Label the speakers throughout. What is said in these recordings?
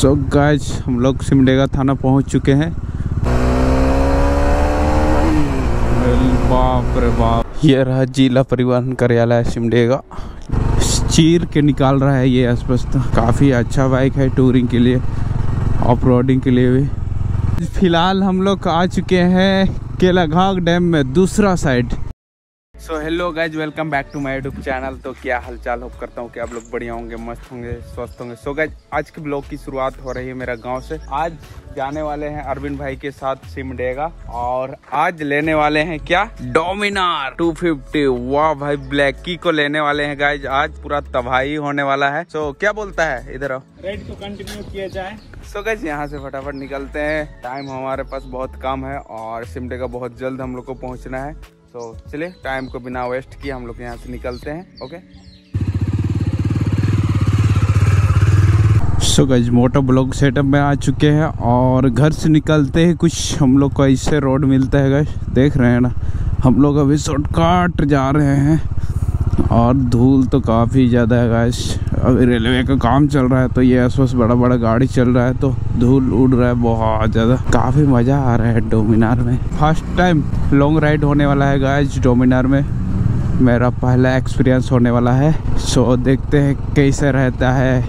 Speaker 1: So guys हम लोग सिमडेगा थाना पहुंच चुके हैं। बाप रे बाप, ये रहा जिला परिवहन कार्यालय सिमडेगा। चीर के निकाल रहा है ये अस्पष्ट। काफ़ी अच्छा बाइक है टूरिंग के लिए, ऑफ रोडिंग के लिए भी। फिलहाल हम लोग आ चुके हैं केलाघाट डैम में, दूसरा side. So hello guys, welcome back to my YouTube channel. तो क्या हालचाल, होप करता हूँ कि आप लोग बढ़िया होंगे, मस्त होंगे, स्वस्थ होंगे। सो गाइज आज के ब्लॉग की शुरुआत हो रही है मेरा गांव से। आज जाने वाले हैं अरविंद भाई के साथ सिमडेगा, और आज लेने वाले हैं क्या, डोमिनार 250। वाह भाई, ब्लैकी को लेने वाले हैं गाइज। आज पूरा तबाही होने वाला है। सो क्या बोलता है, इधर आओ,
Speaker 2: राइड को कंटिन्यू किया जाए।
Speaker 1: सो गाइज यहाँ से फटाफट निकलते हैं, टाइम हमारे पास बहुत कम है और सिमडेगा बहुत जल्द हम लोग को पहुँचना है। तो चलिए टाइम को बिना वेस्ट किए हम लोग यहाँ से निकलते हैं। ओके सो गाइस मोटो ब्लॉग सेटअप में आ चुके हैं और घर से निकलते हैं कुछ हम लोग को ऐसे रोड मिलता है गाइस, देख रहे हैं ना। हम लोग अभी शॉर्टकट जा रहे हैं और धूल तो काफ़ी ज़्यादा है गाइस। अभी रेलवे का काम चल रहा है तो ये आसपास बड़ा बड़ा गाड़ी चल रहा है तो धूल उड़ रहा है बहुत ज़्यादा। काफ़ी मज़ा आ रहा है डोमिनार में। फर्स्ट टाइम लॉन्ग राइड होने वाला है गाइस डोमिनार में, मेरा पहला एक्सपीरियंस होने वाला है। सो देखते हैं कैसे रहता है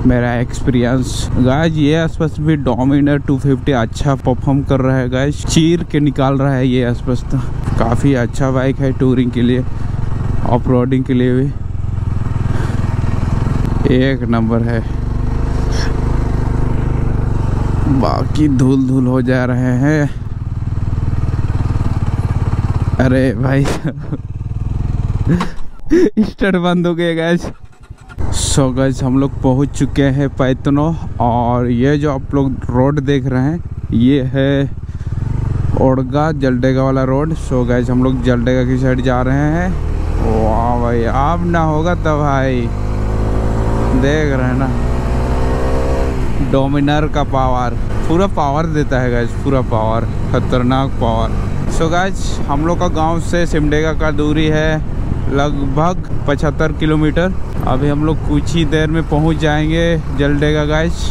Speaker 1: मेरा एक्सपीरियंस गाइस। ये आसपास भी डोमिनार 250 अच्छा परफॉर्म कर रहा है गाइस, चीर के निकाल रहा है ये आसपास। काफ़ी अच्छा बाइक है टूरिंग के लिए, ऑफ रोडिंग के लिए भी एक नंबर है। बाकी धूल धूल हो जा रहे हैं। अरे भाई स्टार्ट बंद हो गए गाइस। सो गाइस हम लोग पहुंच चुके हैं पैतनो, और ये जो आप लोग रोड देख रहे हैं ये है ओडगा जलडेगा वाला रोड। सो गाइस हम लोग जलडेगा की साइड जा रहे हैं। वाह भाई, अब ना होगा तब भाई, देख रहे हैं ना डोमिनार का पावर, पूरा पावर देता है गाइस, पूरा पावर, खतरनाक पावर। सो गाइस हम लोग का गांव से सिमडेगा का दूरी है लगभग 75 किलोमीटर। अभी हम लोग कुछ ही देर में पहुंच जाएंगे जलडेगा गाइस।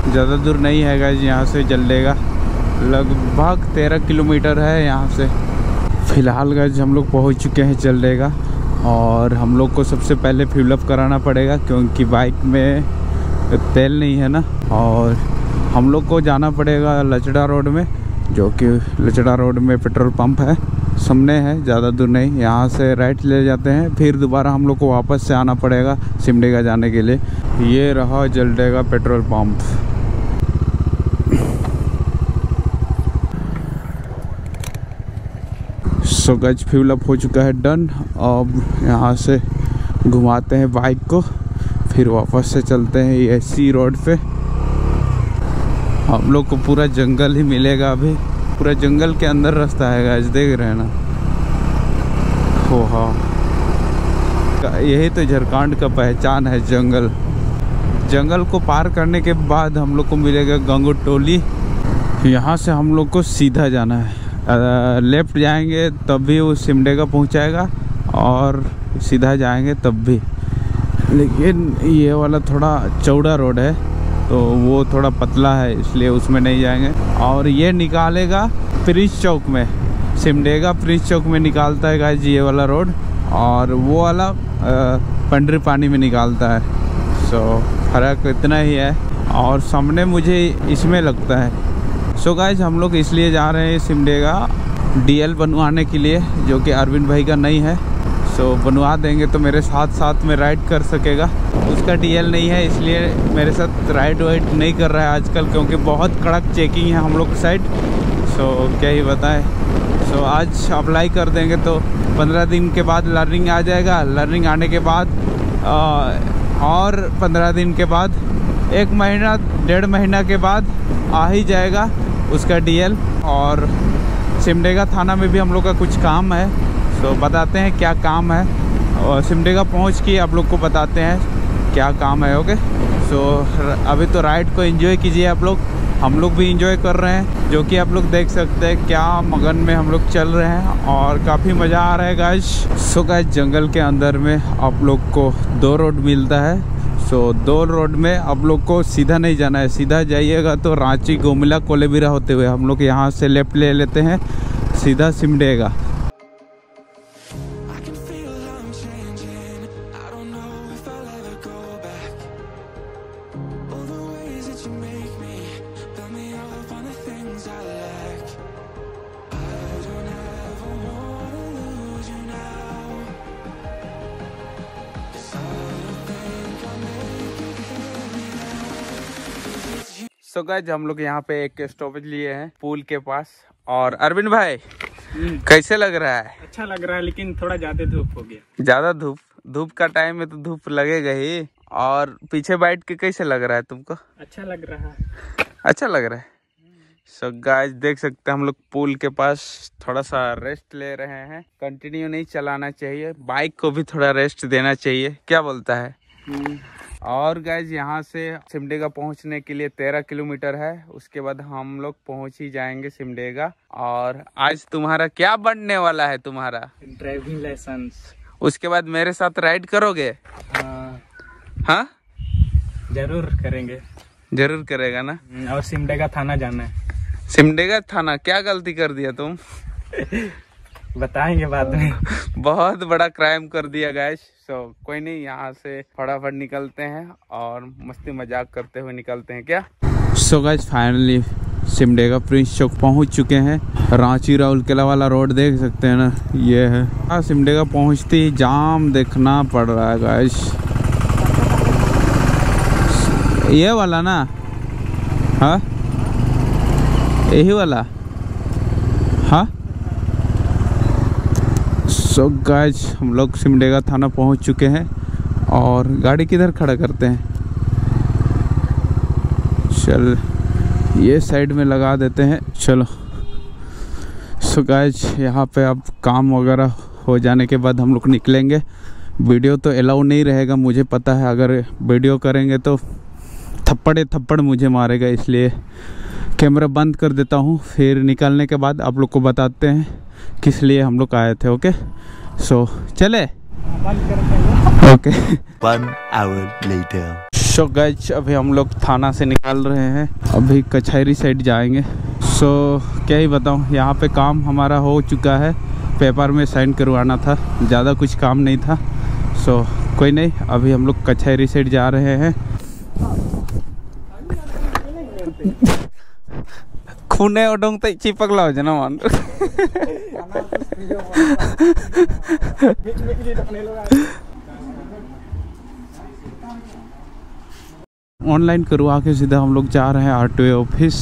Speaker 1: ज़्यादा दूर नहीं है गाइस यहाँ से जलडेगा, लगभग 13 किलोमीटर है यहाँ से। फिलहाल गाइस हम लोग पहुँच चुके हैं जलडेगा, और हम लोग को सबसे पहले फिलअप कराना पड़ेगा क्योंकि बाइक में तेल नहीं है ना। और हम लोग को जाना पड़ेगा लचड़ा रोड में, जो कि लचड़ा रोड में पेट्रोल पंप है, सामने है, ज़्यादा दूर नहीं। यहाँ से राइट ले जाते हैं, फिर दोबारा हम लोग को वापस से आना पड़ेगा सिमडेगा जाने के लिए। ये रहा Jaldega petrol pump. So guys fuel up हो चुका है, डन। अब यहाँ से घुमाते हैं बाइक को, फिर वापस से चलते हैं एसी रोड पे। हम लोग को पूरा जंगल ही मिलेगा, अभी पूरा जंगल के अंदर रास्ता है गाइस, देख रहे हैं ना। हो हाँ, यही तो झारखंड का पहचान है, जंगल। जंगल को पार करने के बाद हम लोग को मिलेगा गंगोटोली। यहाँ से हम लोग को सीधा जाना है, लेफ्ट जाएंगे तब भी वो सिमडेगा पहुंचाएगा, और सीधा जाएंगे तब भी। लेकिन ये वाला थोड़ा चौड़ा रोड है तो वो थोड़ा पतला है, इसलिए उसमें नहीं जाएंगे। और ये निकालेगा प्रिंस चौक में, सिमडेगा प्रिंस चौक में निकालता है गाइस ये वाला रोड, और वो वाला पंडरी पानी में निकालता है। सो फर्क इतना ही है, और सामने मुझे इसमें लगता है। सो गाइस हम लोग इसलिए जा रहे हैं सिमडेगा डीएल बनवाने के लिए, जो कि अरविंद भाई का नहीं है। सो बनवा देंगे तो मेरे साथ साथ में राइड कर सकेगा। उसका डीएल नहीं है इसलिए मेरे साथ राइड वाइड नहीं कर रहा है आजकल, क्योंकि बहुत कड़क चेकिंग है हम लोग की साइड। सो क्या ही बताएं। सो आज अप्लाई कर देंगे तो 15 दिन के बाद लर्निंग आ जाएगा। लर्निंग आने के बाद और 15 दिन के बाद, 1 महीना 1.5 महीना के बाद आ ही जाएगा उसका डीएल। और सिमडेगा थाना में भी हम लोग का कुछ काम है, तो बताते हैं क्या काम है, और सिमडेगा पहुंच के आप लोग को बताते हैं क्या काम है। ओके सो अभी तो राइड को एंजॉय कीजिए आप लोग, हम लोग भी एंजॉय कर रहे हैं, जो कि आप लोग देख सकते हैं क्या मगन में हम लोग चल रहे हैं, और काफ़ी मज़ा आ रहा है गाइस। सो गाइस जंगल के अंदर में आप लोग को 2 रोड मिलता है। सो 2 रोड में आप लोग को सीधा नहीं जाना है, सीधा जाइएगा तो रांची, गोमिला, कोलेबिरा होते हुए हम लोग यहाँ से लेफ्ट ले लेते हैं, सीधा सिमडेगा। सो गाइस हम लोग यहाँ पे एक स्टॉपेज लिए हैं पुल के पास। और अरविंद भाई कैसे लग रहा है?
Speaker 2: अच्छा लग रहा है, लेकिन थोड़ा ज्यादा धूप हो गया।
Speaker 1: ज्यादा धूप का टाइम में तो धूप लगेगा ही। और पीछे बैठ के कैसे लग रहा है तुमको?
Speaker 2: अच्छा लग रहा है।
Speaker 1: अच्छा लग रहा है। सो गाइस देख सकते हैं हम लोग पुल के पास थोड़ा सा रेस्ट ले रहे हैं। कंटिन्यू नहीं चलाना चाहिए, बाइक को भी थोड़ा रेस्ट देना चाहिए, क्या बोलता है? और गाइज यहाँ से सिमडेगा पहुँचने के लिए 13 किलोमीटर है। उसके बाद हम लोग पहुँच ही जाएंगे सिमडेगा। और आज तुम्हारा क्या बनने वाला है? तुम्हारा
Speaker 2: ड्राइविंग लाइसेंस।
Speaker 1: उसके बाद मेरे साथ राइड करोगे? हाँ
Speaker 2: जरूर करेंगे।
Speaker 1: जरूर करेगा ना।
Speaker 2: और सिमडेगा थाना जाना है।
Speaker 1: सिमडेगा थाना? क्या गलती कर दिया तुम?
Speaker 2: बताएंगे बाद में।
Speaker 1: बहुत बड़ा क्राइम कर दिया गाइस। सो कोई नहीं, यहाँ से फटाफट निकलते हैं और मस्ती मजाक करते हुए निकलते हैं क्या। So guys finally Simdega Prince Chowk पहुँच चुके हैं। रांची राउरकेला वाला रोड देख सकते हैं ना, ये है। हाँ सिमडेगा पहुँचते ही जाम देखना पड़ रहा है गाइस। ये वाला ना? हाँ यही वाला। हाँ सो गाइस हम लोग सिमडेगा थाना पहुंच चुके हैं। और गाड़ी किधर खड़ा करते हैं? चल ये साइड में लगा देते हैं, चलो। सो गाइस यहाँ पे अब काम वगैरह हो जाने के बाद हम लोग निकलेंगे। वीडियो तो अलाउ नहीं रहेगा, मुझे पता है। अगर वीडियो करेंगे तो थप्पड़ मुझे मारेगा, इसलिए कैमरा बंद कर देता हूँ। फिर निकलने के बाद आप लोग को बताते हैं किस लिए हम लोग आए थे। ओके सो चले okay.
Speaker 3: 1 hour later.
Speaker 1: So guys अभी हम लोग थाना से निकल रहे हैं, अभी कचहरी साइड जाएंगे। सो क्या ही बताऊँ, यहाँ पे काम हमारा हो चुका है। पेपर में साइन करवाना था, ज़्यादा कुछ काम नहीं था। सो कोई नहीं, अभी हम लोग कचहरी साइड जा रहे हैं। खूने उडोंग तक चिपक लाओ जना मान। ऑनलाइन करवा के सीधा हम लोग जा रहे हैं आरटीओ ऑफिस।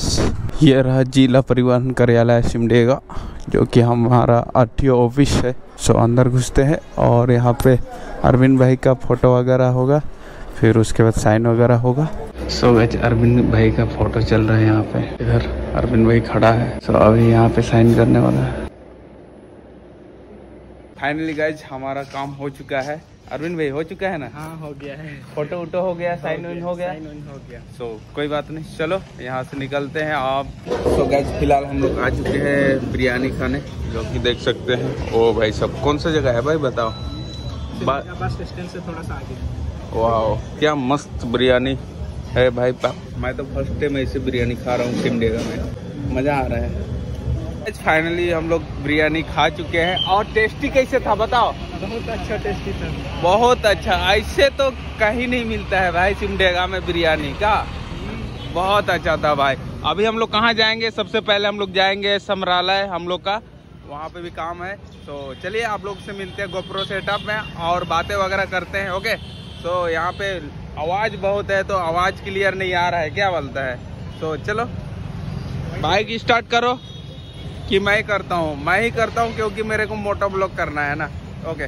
Speaker 1: ये रहा जिला परिवहन कार्यालय सिमडेगा, जो कि हमारा आरटीओ ऑफिस है। सो अंदर घुसते हैं और यहाँ पे अरविंद भाई का फोटो वगैरह होगा, फिर उसके बाद साइन वगैरह होगा। सो गाइस अरविंद भाई का फोटो चल रहा है यहाँ पे, इधर अरविंद भाई खड़ा है। सो अभी यहाँ पे साइन करने वाला है। फाइनली गाइस हमारा काम हो चुका है। अरविंद भाई हो चुका है ना?
Speaker 2: हाँ हो गया है।
Speaker 1: फोटो वोटो हो गया, साइन वाइन हो गया।
Speaker 2: हो गया।
Speaker 1: सो कोई बात नहीं, चलो यहाँ से निकलते हैं आप। सो गाइस फिलहाल हम लोग आ चुके हैं बिरयानी खाने, जो कि देख सकते हैं। ओ भाई सब कौन सा जगह है भाई बताओ?
Speaker 2: बस स्टैंड से थोड़ा सा आगे।
Speaker 1: वाह क्या मस्त बिरयानी है भाई। मैं तो फर्स्ट टाइम ऐसे बिरयानी खा रहा हूँ सिमडेगा में, मज़ा आ रहा है। फाइनली हम लोग बिरयानी खा चुके हैं। और टेस्टी कैसे था बताओ?
Speaker 2: बहुत अच्छा टेस्टी था।
Speaker 1: बहुत अच्छा, ऐसे तो कहीं नहीं मिलता है भाई सिमडेगा में बिरयानी का। बहुत अच्छा था भाई। अभी हम लोग कहाँ जाएंगे? सबसे पहले हम लोग जाएंगे समरालय, हम लोग का वहाँ पे भी काम है। तो चलिए आप लोग से मिलते हैं गोप्रो सेटअप में और बातें वगैरह करते हैं। ओके तो यहाँ पे आवाज़ बहुत है, तो आवाज़ क्लियर नहीं आ रहा है, क्या बोलता है? तो चलो बाइक स्टार्ट करो कि मैं करता हूँ? मैं ही करता हूँ क्योंकि मेरे को मोटो ब्लॉग करना है ना। ओके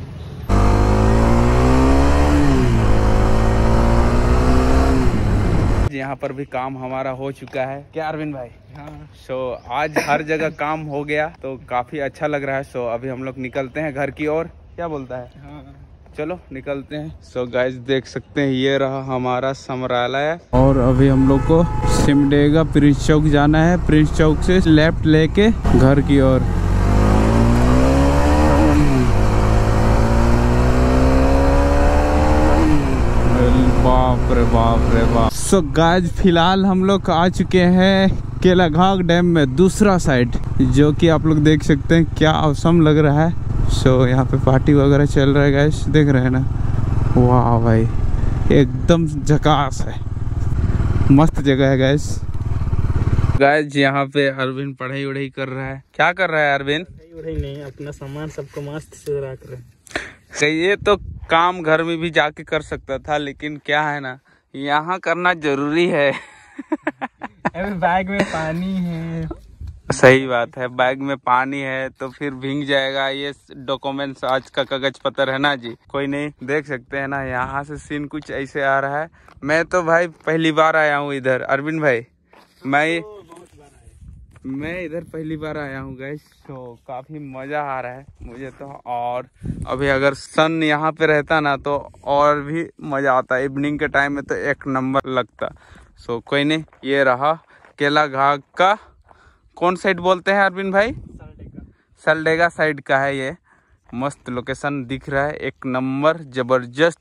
Speaker 1: यहाँ पर भी काम हमारा हो चुका है, क्या अरविंद भाई?
Speaker 2: हाँ।
Speaker 1: सो आज हर जगह काम हो गया, तो काफी अच्छा लग रहा है। सो अभी हम लोग निकलते हैं घर की ओर, क्या बोलता है?
Speaker 2: हाँ।
Speaker 1: चलो निकलते हैं। सो गाइस देख सकते हैं ये रहा हमारा समरालय। और अभी हम लोग को सिमडेगा प्रिंस चौक जाना है। प्रिंस चौक से लेफ्ट लेके घर की ओर। बाप अरे बाप रे बाप। सो गाइस फिलहाल हम लोग आ चुके हैं केलाघाट डैम में दूसरा साइड, जो कि आप लोग देख सकते हैं क्या औसम लग रहा है। सो यहाँ पे पार्टी वगैरह चल रहा है गाइस, देख रहे हैं ना। वाह भाई एकदम झकास है, मस्त जगह है गाइस। गाइस यहाँ पे अरविंद पढ़ाई वढ़ाई कर रहा है। क्या कर रहा है अरविंद?
Speaker 2: पढ़ाई नहीं, अपना सामान सबको मस्त से रख रहे हैं।
Speaker 1: ये तो काम घर में भी जाके कर सकता था, लेकिन क्या है ना यहाँ करना जरूरी है।
Speaker 2: अभी बैग में पानी है।
Speaker 1: सही बात है, बैग में पानी है तो फिर भीग जाएगा। ये डॉक्यूमेंट्स आज का कागज पत्र है ना जी, कोई नहीं। देख सकते हैं ना यहाँ से सीन कुछ ऐसे आ रहा है। मैं तो भाई पहली बार आया हूँ इधर। अरविंद भाई मैं इधर पहली बार आया हूँ गाइस, तो काफी मजा आ रहा है मुझे तो। और अभी अगर सन यहाँ पे रहता ना तो और भी मजा आता। इवनिंग के टाइम में तो एक नंबर लगता। सो कोई नहीं, ये रहा केलाघाट का कौन साइड बोलते हैं अरविंद भाई? सलडेगा साइड का है ये। मस्त लोकेशन दिख रहा है, एक नंबर जबरदस्त।